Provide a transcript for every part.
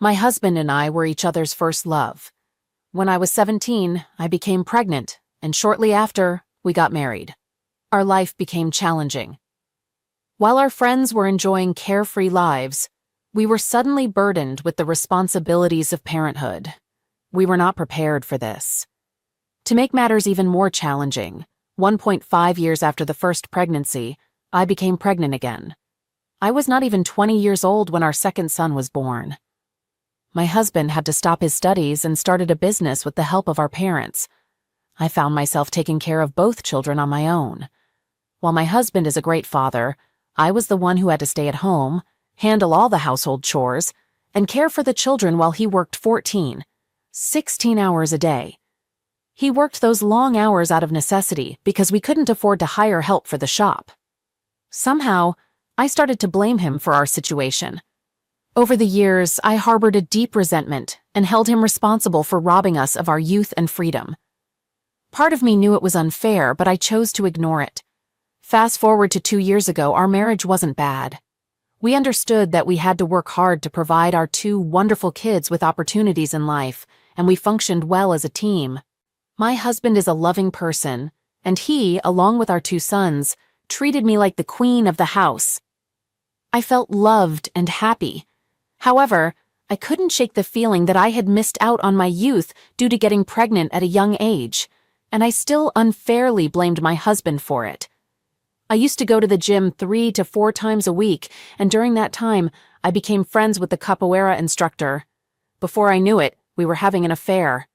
My husband and I were each other's first love. When I was 17, I became pregnant, and shortly after, we got married. Our life became challenging. While our friends were enjoying carefree lives, we were suddenly burdened with the responsibilities of parenthood. We were not prepared for this. To make matters even more challenging, 1.5 years after the first pregnancy, I became pregnant again. I was not even 20 years old when our second son was born. My husband had to stop his studies and started a business with the help of our parents. I found myself taking care of both children on my own. While my husband is a great father, I was the one who had to stay at home, handle all the household chores, and care for the children while he worked 16 hours a day. He worked those long hours out of necessity because we couldn't afford to hire help for the shop. Somehow, I started to blame him for our situation. Over the years, I harbored a deep resentment and held him responsible for robbing us of our youth and freedom. Part of me knew it was unfair, but I chose to ignore it. Fast forward to 2 years ago, our marriage wasn't bad. We understood that we had to work hard to provide our 2 wonderful kids with opportunities in life, and we functioned well as a team. My husband is a loving person, and he, along with our 2 sons, treated me like the queen of the house. I felt loved and happy. However, I couldn't shake the feeling that I had missed out on my youth due to getting pregnant at a young age, and I still unfairly blamed my husband for it. I used to go to the gym 3 to 4 times a week, and during that time, I became friends with the capoeira instructor. Before I knew it, we were having an affair.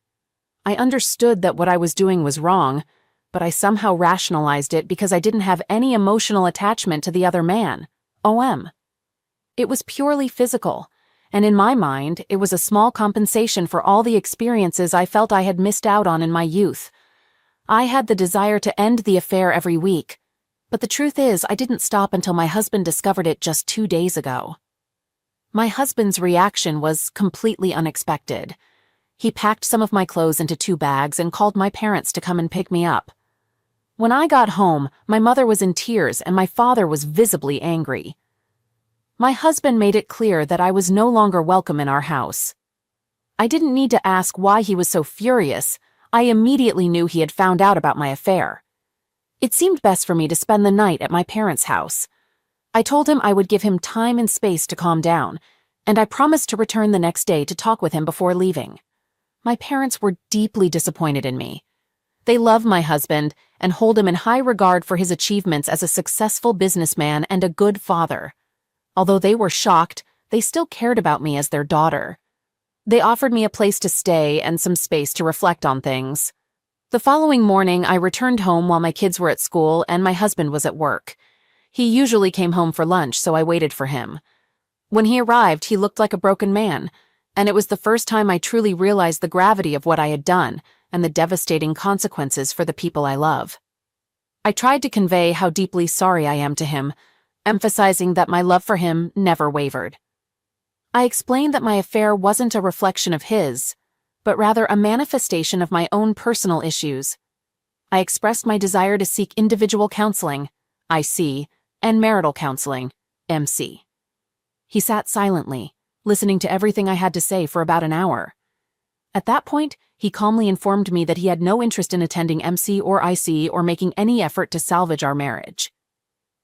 I understood that what I was doing was wrong, but I somehow rationalized it because I didn't have any emotional attachment to the other man. It was purely physical, and in my mind, it was a small compensation for all the experiences I felt I had missed out on in my youth. I had the desire to end the affair every week, but the truth is I didn't stop until my husband discovered it just 2 days ago. My husband's reaction was completely unexpected. He packed some of my clothes into 2 bags and called my parents to come and pick me up. When I got home, my mother was in tears and my father was visibly angry. My husband made it clear that I was no longer welcome in our house. I didn't need to ask why he was so furious. I immediately knew he had found out about my affair. It seemed best for me to spend the night at my parents' house. I told him I would give him time and space to calm down, and I promised to return the next day to talk with him before leaving. My parents were deeply disappointed in me. They love my husband and hold him in high regard for his achievements as a successful businessman and a good father. Although they were shocked, they still cared about me as their daughter. They offered me a place to stay and some space to reflect on things. The following morning, I returned home while my kids were at school and my husband was at work. He usually came home for lunch, so I waited for him. When he arrived, he looked like a broken man, and it was the first time I truly realized the gravity of what I had done and the devastating consequences for the people I love. I tried to convey how deeply sorry I am to him, emphasizing that my love for him never wavered. I explained that my affair wasn't a reflection of his, but rather a manifestation of my own personal issues. I expressed my desire to seek individual counseling, IC, and marital counseling, MC. He sat silently, listening to everything I had to say for about an hour. At that point, he calmly informed me that he had no interest in attending MC or IC or making any effort to salvage our marriage.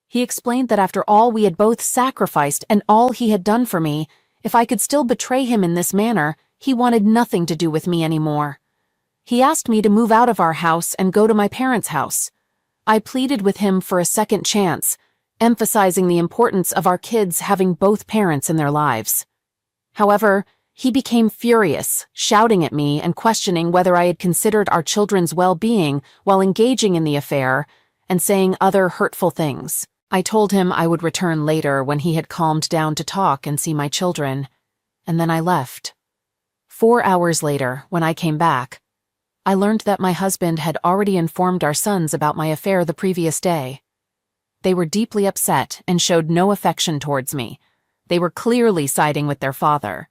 He explained that after all we had both sacrificed and all he had done for me, if I could still betray him in this manner, he wanted nothing to do with me anymore. He asked me to move out of our house and go to my parents' house. I pleaded with him for a second chance, emphasizing the importance of our kids having both parents in their lives. However, he became furious, shouting at me and questioning whether I had considered our children's well-being while engaging in the affair, and saying other hurtful things. I told him I would return later when he had calmed down to talk and see my children, and then I left. 4 hours later, when I came back, I learned that my husband had already informed our sons about my affair the previous day. They were deeply upset and showed no affection towards me. They were clearly siding with their father.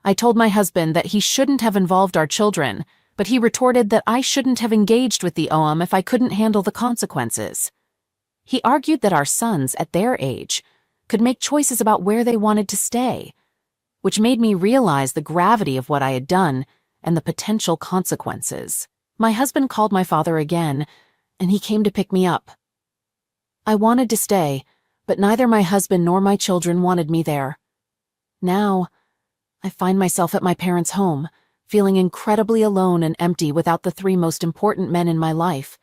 I told my husband that he shouldn't have involved our children, but he retorted that I shouldn't have engaged with the OM if I couldn't handle the consequences. He argued that our sons, at their age, could make choices about where they wanted to stay. which made me realize the gravity of what I had done and the potential consequences. My husband called my father again, and he came to pick me up. I wanted to stay, but neither my husband nor my children wanted me there. Now, I find myself at my parents' home, feeling incredibly alone and empty without the three most important men in my life.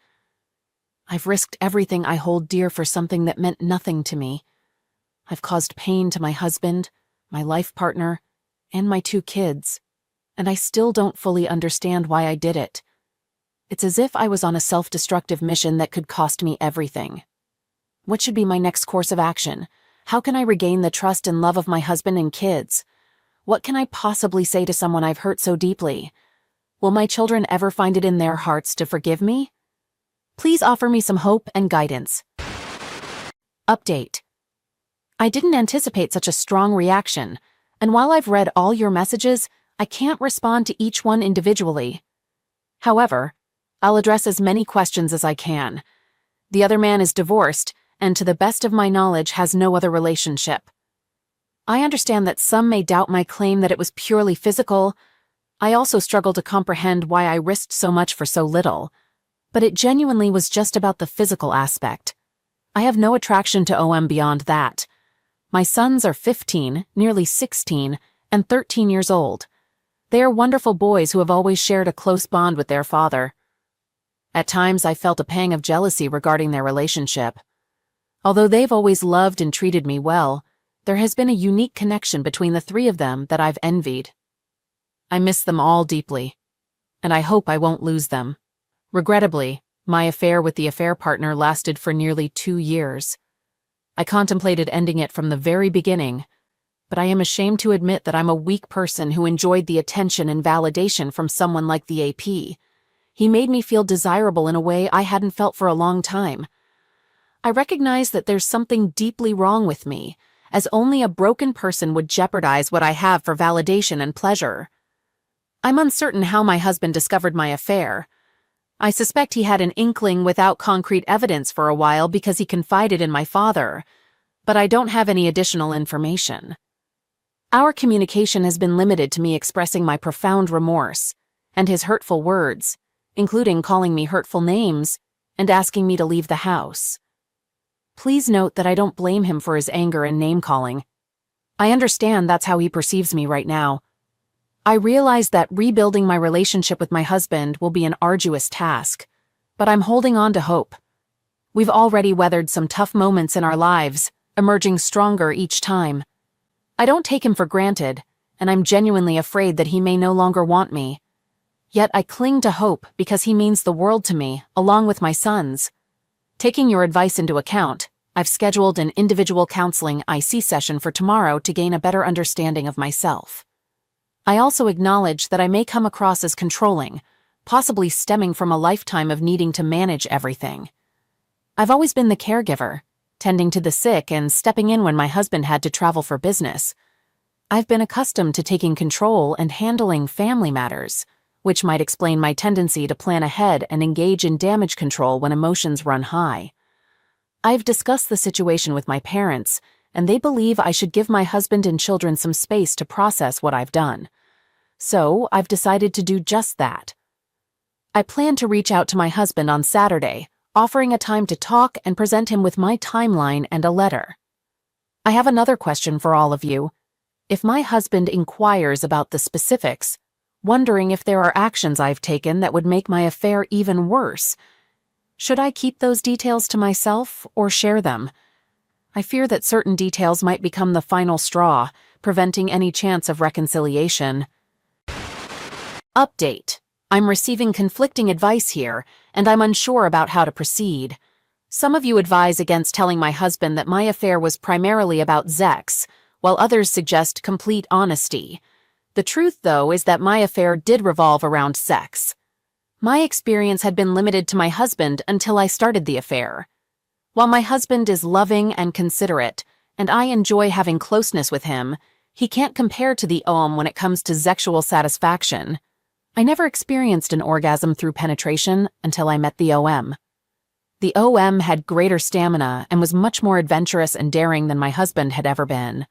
I've risked everything I hold dear for something that meant nothing to me. I've caused pain to my husband, my life partner, and my 2 kids, and I still don't fully understand why I did it. It's as if I was on a self-destructive mission that could cost me everything. What should be my next course of action? How can I regain the trust and love of my husband and kids? What can I possibly say to someone I've hurt so deeply? Will my children ever find it in their hearts to forgive me? Please offer me some hope and guidance. Update. I didn't anticipate such a strong reaction, and while I've read all your messages, I can't respond to each one individually. However, I'll address as many questions as I can. The other man is divorced, and to the best of my knowledge has no other relationship. I understand that some may doubt my claim that it was purely physical. I also struggle to comprehend why I risked so much for so little. But it genuinely was just about the physical aspect. I have no attraction to OM beyond that. My sons are 15, nearly 16, and 13 years old. They are wonderful boys who have always shared a close bond with their father. At times I felt a pang of jealousy regarding their relationship. Although they've always loved and treated me well, there has been a unique connection between the 3 of them that I've envied. I miss them all deeply, and I hope I won't lose them. Regrettably, my affair with the affair partner lasted for nearly 2 years. I contemplated ending it from the very beginning, but I am ashamed to admit that I'm a weak person who enjoyed the attention and validation from someone like the AP. He made me feel desirable in a way I hadn't felt for a long time. I recognize that there's something deeply wrong with me, as only a broken person would jeopardize what I have for validation and pleasure. I'm uncertain how my husband discovered my affair. I suspect he had an inkling without concrete evidence for a while because he confided in my father, but I don't have any additional information. Our communication has been limited to me expressing my profound remorse, and his hurtful words, including calling me hurtful names and asking me to leave the house. Please note that I don't blame him for his anger and name-calling. I understand that's how he perceives me right now. I realize that rebuilding my relationship with my husband will be an arduous task, but I'm holding on to hope. We've already weathered some tough moments in our lives, emerging stronger each time. I don't take him for granted, and I'm genuinely afraid that he may no longer want me. Yet I cling to hope because he means the world to me, along with my sons. Taking your advice into account, I've scheduled an individual counseling IC session for tomorrow to gain a better understanding of myself. I also acknowledge that I may come across as controlling, possibly stemming from a lifetime of needing to manage everything. I've always been the caregiver, tending to the sick and stepping in when my husband had to travel for business. I've been accustomed to taking control and handling family matters, which might explain my tendency to plan ahead and engage in damage control when emotions run high. I've discussed the situation with my parents, and they believe I should give my husband and children some space to process what I've done. So I've decided to do just that. I plan to reach out to my husband on Saturday, offering a time to talk and present him with my timeline and a letter. I have another question for all of you. If my husband inquires about the specifics, wondering if there are actions I've taken that would make my affair even worse, should I keep those details to myself or share them? I fear that certain details might become the final straw, preventing any chance of reconciliation. Update. I'm receiving conflicting advice here, and I'm unsure about how to proceed. Some of you advise against telling my husband that my affair was primarily about sex, while others suggest complete honesty. The truth, though, is that my affair did revolve around sex. My experience had been limited to my husband until I started the affair. While my husband is loving and considerate, and I enjoy having closeness with him, he can't compare to the OM when it comes to sexual satisfaction. I never experienced an orgasm through penetration until I met the OM. The OM had greater stamina and was much more adventurous and daring than my husband had ever been.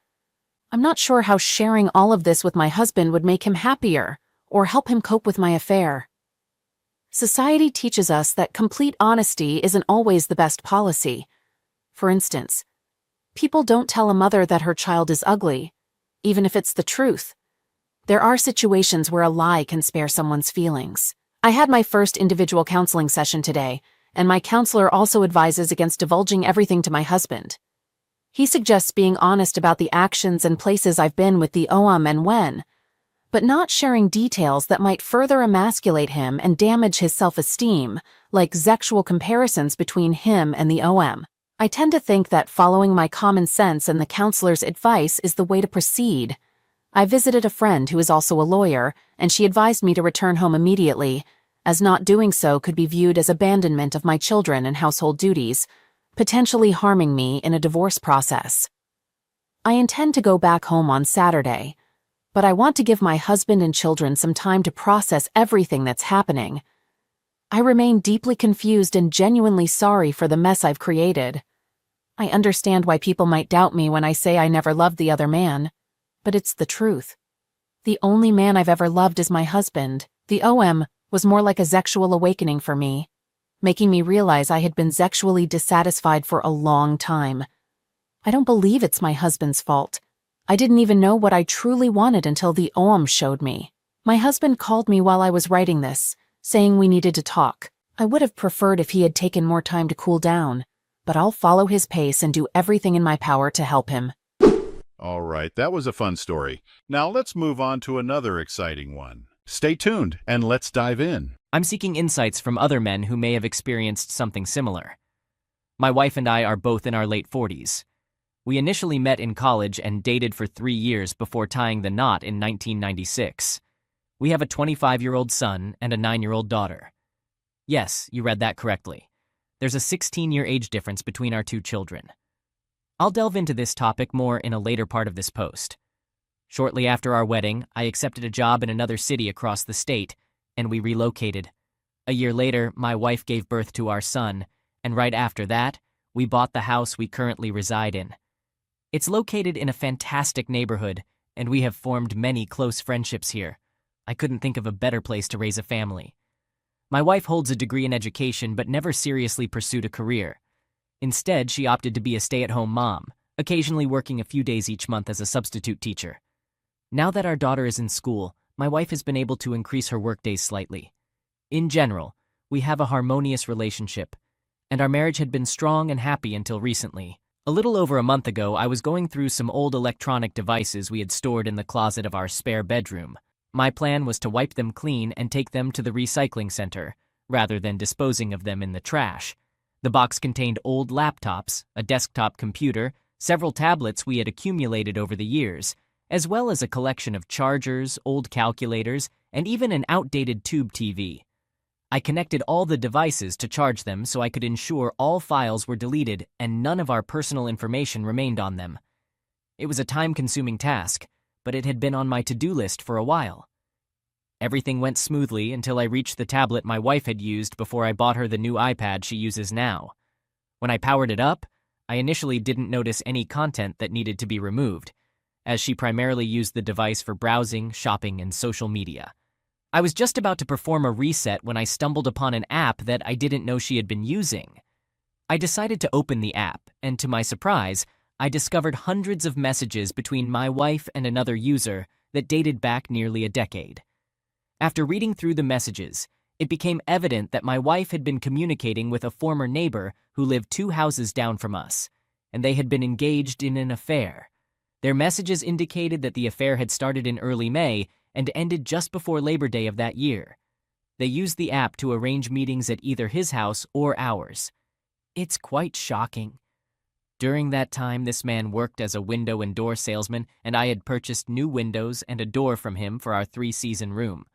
I'm not sure how sharing all of this with my husband would make him happier or help him cope with my affair. Society teaches us that complete honesty isn't always the best policy. For instance, people don't tell a mother that her child is ugly, even if it's the truth. There are situations where a lie can spare someone's feelings. I had my first individual counseling session today, and my counselor also advises against divulging everything to my husband. He suggests being honest about the actions and places I've been with the OM and when, but not sharing details that might further emasculate him and damage his self-esteem, like sexual comparisons between him and the OM. I tend to think that following my common sense and the counselor's advice is the way to proceed. I visited a friend who is also a lawyer, and she advised me to return home immediately, as not doing so could be viewed as abandonment of my children and household duties, potentially harming me in a divorce process. I intend to go back home on Saturday, but I want to give my husband and children some time to process everything that's happening. I remain deeply confused and genuinely sorry for the mess I've created. I understand why people might doubt me when I say I never loved the other man, but it's the truth. The only man I've ever loved is my husband. The OM was more like a sexual awakening for me, making me realize I had been sexually dissatisfied for a long time. I don't believe it's my husband's fault. I didn't even know what I truly wanted until the OM showed me. My husband called me while I was writing this, saying we needed to talk. I would have preferred if he had taken more time to cool down, but I'll follow his pace and do everything in my power to help him. All right, that was a fun story. Now let's move on to another exciting one. Stay tuned and let's dive in. I'm seeking insights from other men who may have experienced something similar. My wife and I are both in our late 40s. We initially met in college and dated for 3 years before tying the knot in 1996. We have a 25-year-old son and a 9-year-old daughter. Yes, you read that correctly. There's a 16-year age difference between our 2 children. I'll delve into this topic more in a later part of this post. Shortly after our wedding, I accepted a job in another city across the state, and we relocated. A year later, my wife gave birth to our son, and right after that, we bought the house we currently reside in. It's located in a fantastic neighborhood, and we have formed many close friendships here. I couldn't think of a better place to raise a family. My wife holds a degree in education but never seriously pursued a career. Instead, she opted to be a stay-at-home mom, occasionally working a few days each month as a substitute teacher. Now that our daughter is in school, my wife has been able to increase her workdays slightly. In general, we have a harmonious relationship, and our marriage had been strong and happy until recently. A little over a month ago, I was going through some old electronic devices we had stored in the closet of our spare bedroom. My plan was to wipe them clean and take them to the recycling center, rather than disposing of them in the trash. The box contained old laptops, a desktop computer, several tablets we had accumulated over the years, as well as a collection of chargers, old calculators, and even an outdated tube TV. I connected all the devices to charge them so I could ensure all files were deleted and none of our personal information remained on them. It was a time-consuming task, but it had been on my to-do list for a while. Everything went smoothly until I reached the tablet my wife had used before I bought her the new iPad she uses now. When I powered it up, I initially didn't notice any content that needed to be removed, as she primarily used the device for browsing, shopping, and social media. I was just about to perform a reset when I stumbled upon an app that I didn't know she had been using. I decided to open the app, and to my surprise, I discovered hundreds of messages between my wife and another user that dated back nearly a decade. After reading through the messages, it became evident that my wife had been communicating with a former neighbor who lived 2 houses down from us, and they had been engaged in an affair. Their messages indicated that the affair had started in early May and ended just before Labor Day of that year. They used the app to arrange meetings at either his house or ours. It's quite shocking. During that time, this man worked as a window and door salesman, and I had purchased new windows and a door from him for our 3-season room.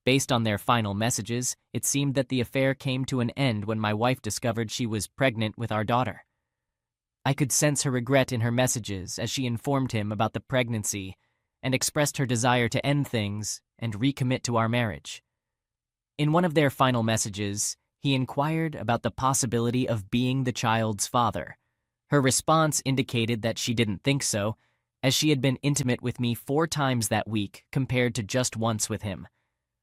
Based on their final messages, it seemed that the affair came to an end when my wife discovered she was pregnant with our daughter. I could sense her regret in her messages as she informed him about the pregnancy and expressed her desire to end things and recommit to our marriage. In one of their final messages, he inquired about the possibility of being the child's father. Her response indicated that she didn't think so, as she had been intimate with me 4 times that week compared to just once with him.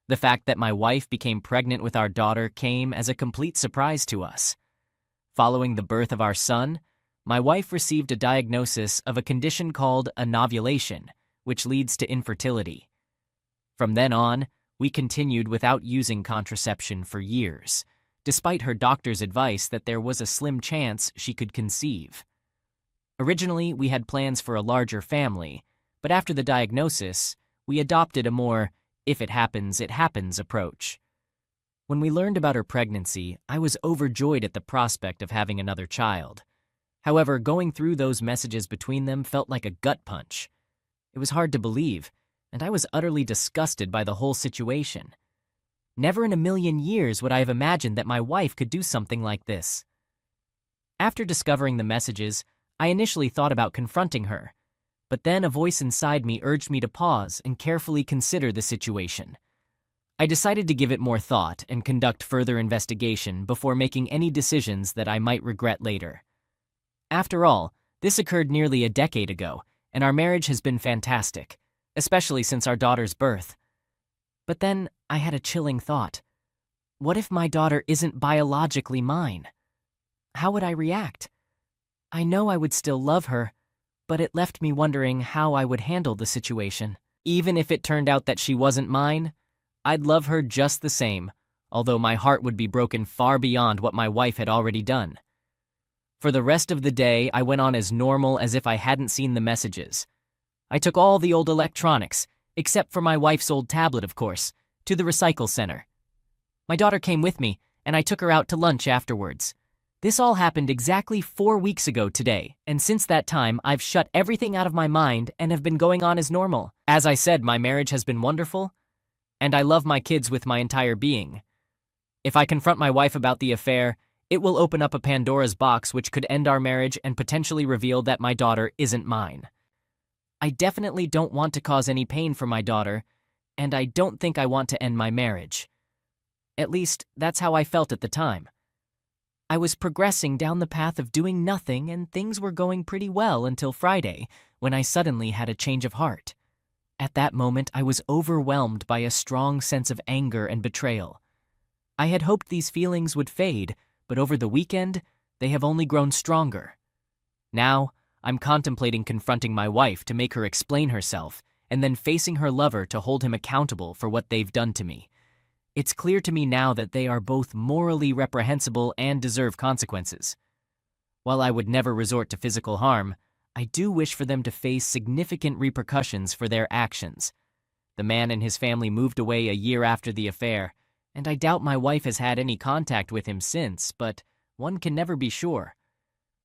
The fact that my wife became pregnant with our daughter came as a complete surprise to us. Following the birth of our son, my wife received a diagnosis of a condition called anovulation, which leads to infertility. From then on, we continued without using contraception for years, despite her doctor's advice that there was a slim chance she could conceive. Originally, we had plans for a larger family, but after the diagnosis, we adopted a more if it happens approach. When we learned about her pregnancy, I was overjoyed at the prospect of having another child. However, going through those messages between them felt like a gut punch. It was hard to believe, and I was utterly disgusted by the whole situation. Never in a million years would I have imagined that my wife could do something like this. After discovering the messages, I initially thought about confronting her, but then a voice inside me urged me to pause and carefully consider the situation. I decided to give it more thought and conduct further investigation before making any decisions that I might regret later. After all, this occurred nearly a decade ago, and our marriage has been fantastic, especially since our daughter's birth. But then I had a chilling thought. What if my daughter isn't biologically mine? How would I react? I know I would still love her, but it left me wondering how I would handle the situation. Even if it turned out that she wasn't mine, I'd love her just the same, although my heart would be broken far beyond what my wife had already done. For the rest of the day, I went on as normal as if I hadn't seen the messages. I took all the old electronics, except for my wife's old tablet, of course, to the recycle center. My daughter came with me, and I took her out to lunch afterwards. This all happened exactly 4 weeks ago today, and since that time, I've shut everything out of my mind and have been going on as normal. As I said, my marriage has been wonderful, and I love my kids with my entire being. If I confront my wife about the affair, it will open up a Pandora's box which could end our marriage and potentially reveal that my daughter isn't mine. I definitely don't want to cause any pain for my daughter, and I don't think I want to end my marriage. At least, that's how I felt at the time. I was progressing down the path of doing nothing, and things were going pretty well until Friday, when I suddenly had a change of heart. At that moment, I was overwhelmed by a strong sense of anger and betrayal. I had hoped these feelings would fade, but over the weekend, they have only grown stronger. Now, I'm contemplating confronting my wife to make her explain herself, and then facing her lover to hold him accountable for what they've done to me. It's clear to me now that they are both morally reprehensible and deserve consequences. While I would never resort to physical harm, I do wish for them to face significant repercussions for their actions. The man and his family moved away a year after the affair, and I doubt my wife has had any contact with him since, but one can never be sure.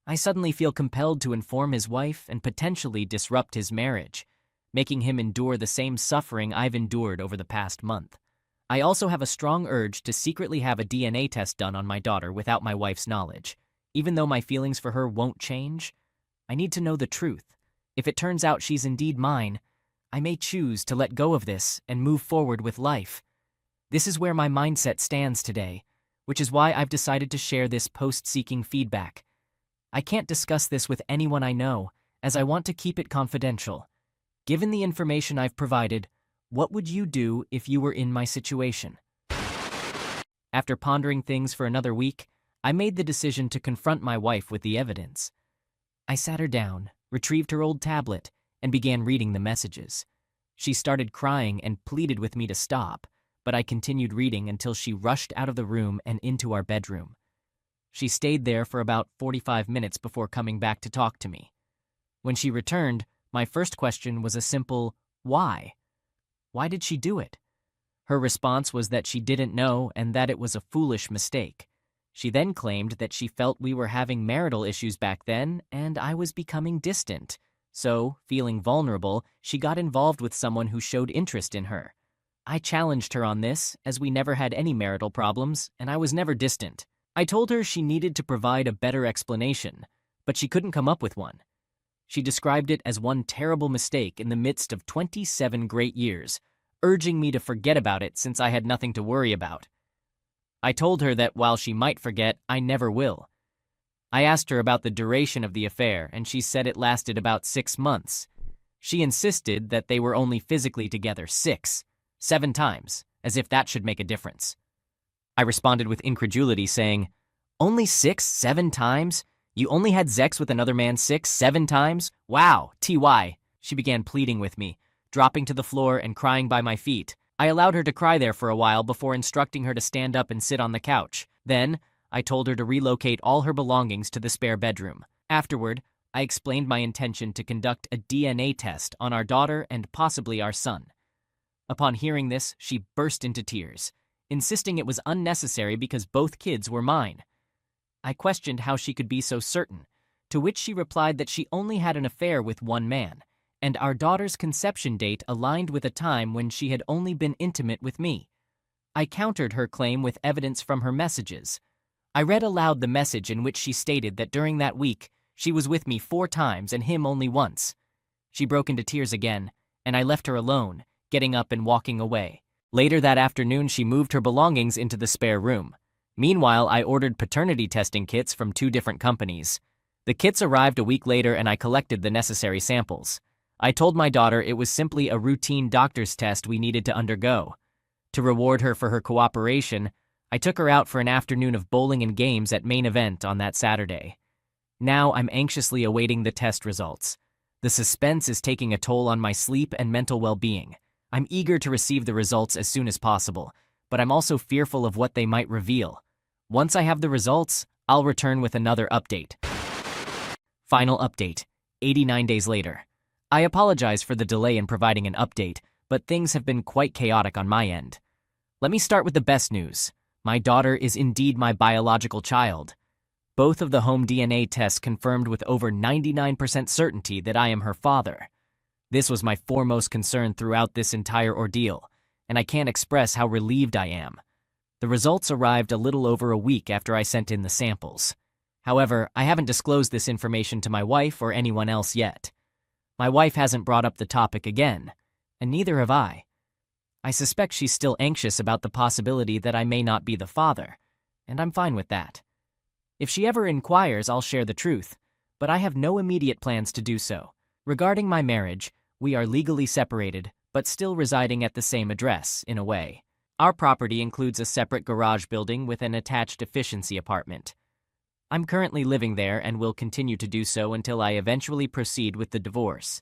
I suddenly feel compelled to inform his wife and potentially disrupt his marriage, making him endure the same suffering I've endured over the past month. I also have a strong urge to secretly have a DNA test done on my daughter without my wife's knowledge. Even though my feelings for her won't change, I need to know the truth. If it turns out she's indeed mine, I may choose to let go of this and move forward with life. This is where my mindset stands today, which is why I've decided to share this post-seeking feedback. I can't discuss this with anyone I know, as I want to keep it confidential. Given the information I've provided, what would you do if you were in my situation? After pondering things for another week, I made the decision to confront my wife with the evidence. I sat her down, retrieved her old tablet, and began reading the messages. She started crying and pleaded with me to stop, but I continued reading until she rushed out of the room and into our bedroom. She stayed there for about 45 minutes before coming back to talk to me. When she returned, my first question was a simple, why? Why did she do it? Her response was that she didn't know and that it was a foolish mistake. She then claimed that she felt we were having marital issues back then and I was becoming distant. So, feeling vulnerable, she got involved with someone who showed interest in her. I challenged her on this, as we never had any marital problems and I was never distant. I told her she needed to provide a better explanation, but she couldn't come up with one. She described it as one terrible mistake in the midst of 27 great years, urging me to forget about it since I had nothing to worry about. I told her that while she might forget, I never will. I asked her about the duration of the affair, and she said it lasted about 6 months. She insisted that they were only physically together 7 times, as if that should make a difference. I responded with incredulity, saying, "Only 7 times? You only had sex with another man 7 times? Wow, TY. She began pleading with me, dropping to the floor and crying by my feet. I allowed her to cry there for a while before instructing her to stand up and sit on the couch. Then, I told her to relocate all her belongings to the spare bedroom. Afterward, I explained my intention to conduct a DNA test on our daughter and possibly our son. Upon hearing this, she burst into tears, insisting it was unnecessary because both kids were mine. I questioned how she could be so certain, to which she replied that she only had an affair with one man, and our daughter's conception date aligned with a time when she had only been intimate with me. I countered her claim with evidence from her messages. I read aloud the message in which she stated that during that week, she was with me 4 times and him only once. She broke into tears again, and I left her alone, getting up and walking away. Later that afternoon, she moved her belongings into the spare room. Meanwhile, I ordered paternity testing kits from 2 different companies. The kits arrived a week later and I collected the necessary samples. I told my daughter it was simply a routine doctor's test we needed to undergo. To reward her for her cooperation, I took her out for an afternoon of bowling and games at Main Event on that Saturday. Now I'm anxiously awaiting the test results. The suspense is taking a toll on my sleep and mental well-being. I'm eager to receive the results as soon as possible, but I'm also fearful of what they might reveal. Once I have the results, I'll return with another update. Final update, 89 days later. I apologize for the delay in providing an update, but things have been quite chaotic on my end. Let me start with the best news. My daughter is indeed my biological child. Both of the home DNA tests confirmed with over 99% certainty that I am her father. This was my foremost concern throughout this entire ordeal, and I can't express how relieved I am. The results arrived a little over a week after I sent in the samples. However, I haven't disclosed this information to my wife or anyone else yet. My wife hasn't brought up the topic again, and neither have I. I suspect she's still anxious about the possibility that I may not be the father, and I'm fine with that. If she ever inquires, I'll share the truth, but I have no immediate plans to do so. Regarding my marriage, we are legally separated, but still residing at the same address, in a way. Our property includes a separate garage building with an attached efficiency apartment. I'm currently living there and will continue to do so until I eventually proceed with the divorce.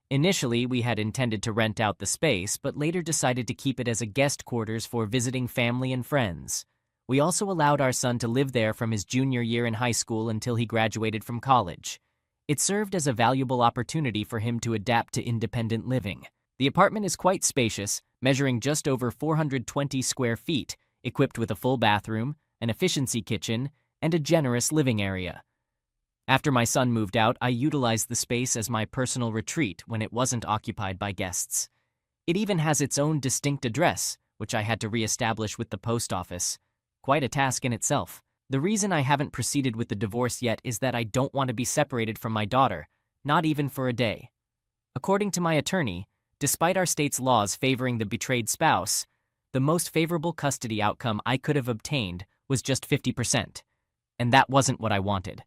Initially, we had intended to rent out the space, but later decided to keep it as a guest quarters for visiting family and friends. We also allowed our son to live there from his junior year in high school until he graduated from college. It served as a valuable opportunity for him to adapt to independent living. The apartment is quite spacious, measuring just over 420 square feet, equipped with a full bathroom, an efficiency kitchen, and a generous living area. After my son moved out, I utilized the space as my personal retreat when it wasn't occupied by guests. It even has its own distinct address, which I had to re-establish with the post office. Quite a task in itself. The reason I haven't proceeded with the divorce yet is that I don't want to be separated from my daughter, not even for a day. According to my attorney, despite our state's laws favoring the betrayed spouse, the most favorable custody outcome I could have obtained was just 50%, and that wasn't what I wanted.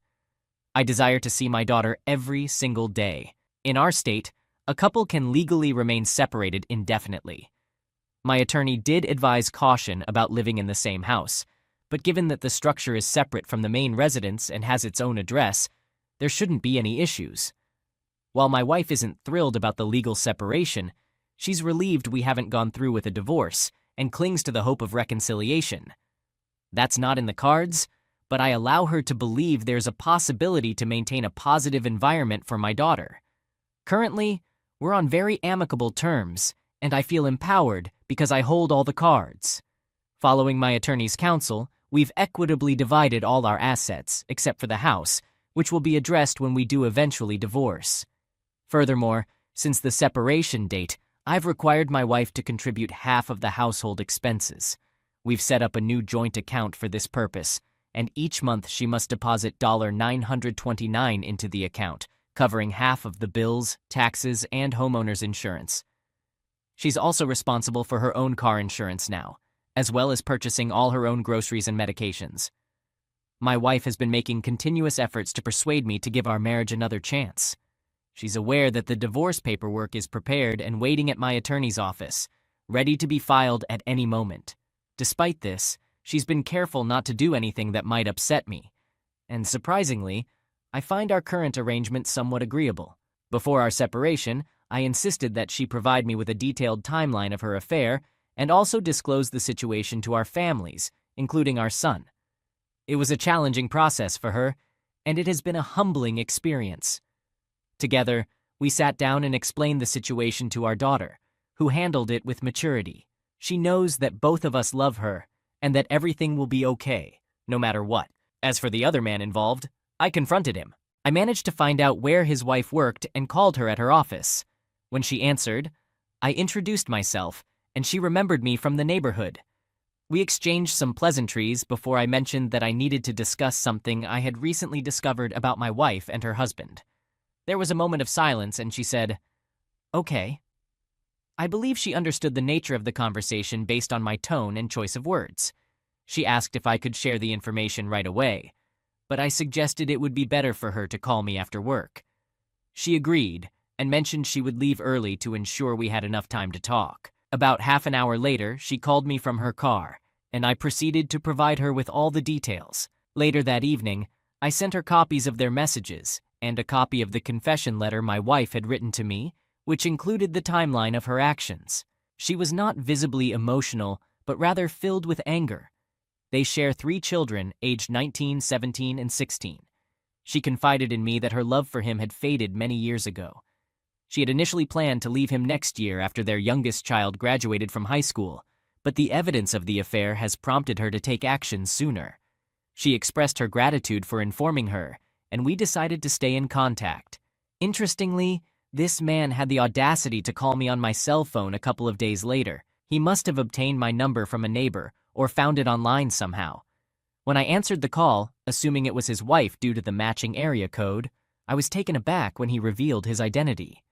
I desire to see my daughter every single day. In our state, a couple can legally remain separated indefinitely. My attorney did advise caution about living in the same house, but given that the structure is separate from the main residence and has its own address, there shouldn't be any issues. While my wife isn't thrilled about the legal separation, she's relieved we haven't gone through with a divorce and clings to the hope of reconciliation. That's not in the cards, but I allow her to believe there's a possibility to maintain a positive environment for my daughter. Currently, we're on very amicable terms, and I feel empowered because I hold all the cards. Following my attorney's counsel, we've equitably divided all our assets, except for the house, which will be addressed when we do eventually divorce. Furthermore, since the separation date, I've required my wife to contribute half of the household expenses. We've set up a new joint account for this purpose, and each month she must deposit $929 into the account, covering half of the bills, taxes, and homeowner's insurance. She's also responsible for her own car insurance now, as well as purchasing all her own groceries and medications. My wife has been making continuous efforts to persuade me to give our marriage another chance. She's aware that the divorce paperwork is prepared and waiting at my attorney's office, ready to be filed at any moment. Despite this, she's been careful not to do anything that might upset me. And surprisingly, I find our current arrangement somewhat agreeable. Before our separation, I insisted that she provide me with a detailed timeline of her affair and also disclose the situation to our families, including our son. It was a challenging process for her, and it has been a humbling experience. Together, we sat down and explained the situation to our daughter, who handled it with maturity. She knows that both of us love her and that everything will be okay, no matter what. As for the other man involved, I confronted him. I managed to find out where his wife worked and called her at her office. When she answered, I introduced myself, and she remembered me from the neighborhood. We exchanged some pleasantries before I mentioned that I needed to discuss something I had recently discovered about my wife and her husband. There was a moment of silence, and she said, "Okay." I believe she understood the nature of the conversation based on my tone and choice of words. She asked if I could share the information right away, but I suggested it would be better for her to call me after work. She agreed and mentioned she would leave early to ensure we had enough time to talk. About half an hour later, she called me from her car, and I proceeded to provide her with all the details. Later that evening, I sent her copies of their messages and a copy of the confession letter my wife had written to me, which included the timeline of her actions. She was not visibly emotional, but rather filled with anger. They share 3 children, aged 19, 17, and 16. She confided in me that her love for him had faded many years ago. She had initially planned to leave him next year after their youngest child graduated from high school, but the evidence of the affair has prompted her to take action sooner. She expressed her gratitude for informing her, and we decided to stay in contact. Interestingly, this man had the audacity to call me on my cell phone a couple of days later. He must have obtained my number from a neighbor or found it online somehow. When I answered the call, assuming it was his wife due to the matching area code, I was taken aback when he revealed his identity.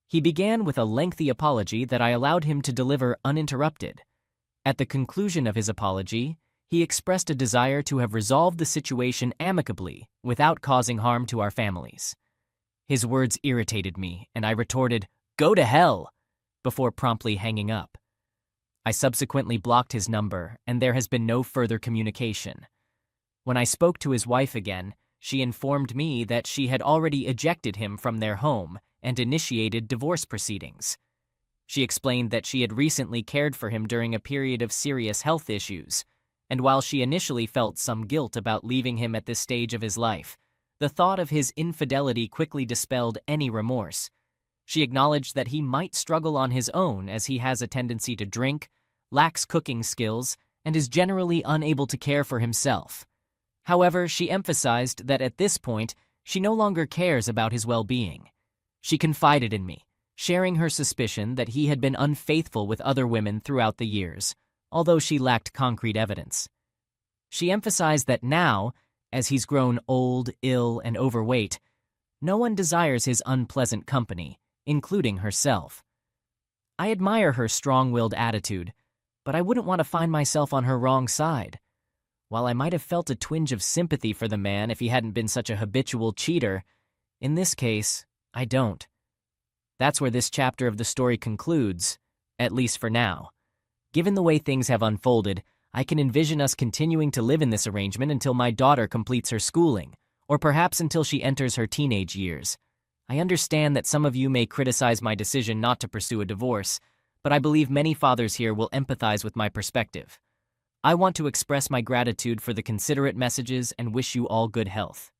He began with a lengthy apology that I allowed him to deliver uninterrupted. At the conclusion of his apology, he expressed a desire to have resolved the situation amicably without causing harm to our families. His words irritated me, and I retorted, "Go to hell," before promptly hanging up. I subsequently blocked his number, and there has been no further communication. When I spoke to his wife again, she informed me that she had already ejected him from their home and initiated divorce proceedings. She explained that she had recently cared for him during a period of serious health issues, and while she initially felt some guilt about leaving him at this stage of his life, the thought of his infidelity quickly dispelled any remorse. She acknowledged that he might struggle on his own as he has a tendency to drink, lacks cooking skills, and is generally unable to care for himself. However, she emphasized that at this point, she no longer cares about his well-being. She confided in me, sharing her suspicion that he had been unfaithful with other women throughout the years, although she lacked concrete evidence. She emphasized that now, as he's grown old, ill, and overweight, no one desires his unpleasant company, including herself. I admire her strong-willed attitude, but I wouldn't want to find myself on her wrong side. While I might have felt a twinge of sympathy for the man if he hadn't been such a habitual cheater, in this case, I don't. That's where this chapter of the story concludes, at least for now. Given the way things have unfolded, I can envision us continuing to live in this arrangement until my daughter completes her schooling, or perhaps until she enters her teenage years. I understand that some of you may criticize my decision not to pursue a divorce, but I believe many fathers here will empathize with my perspective. I want to express my gratitude for the considerate messages and wish you all good health.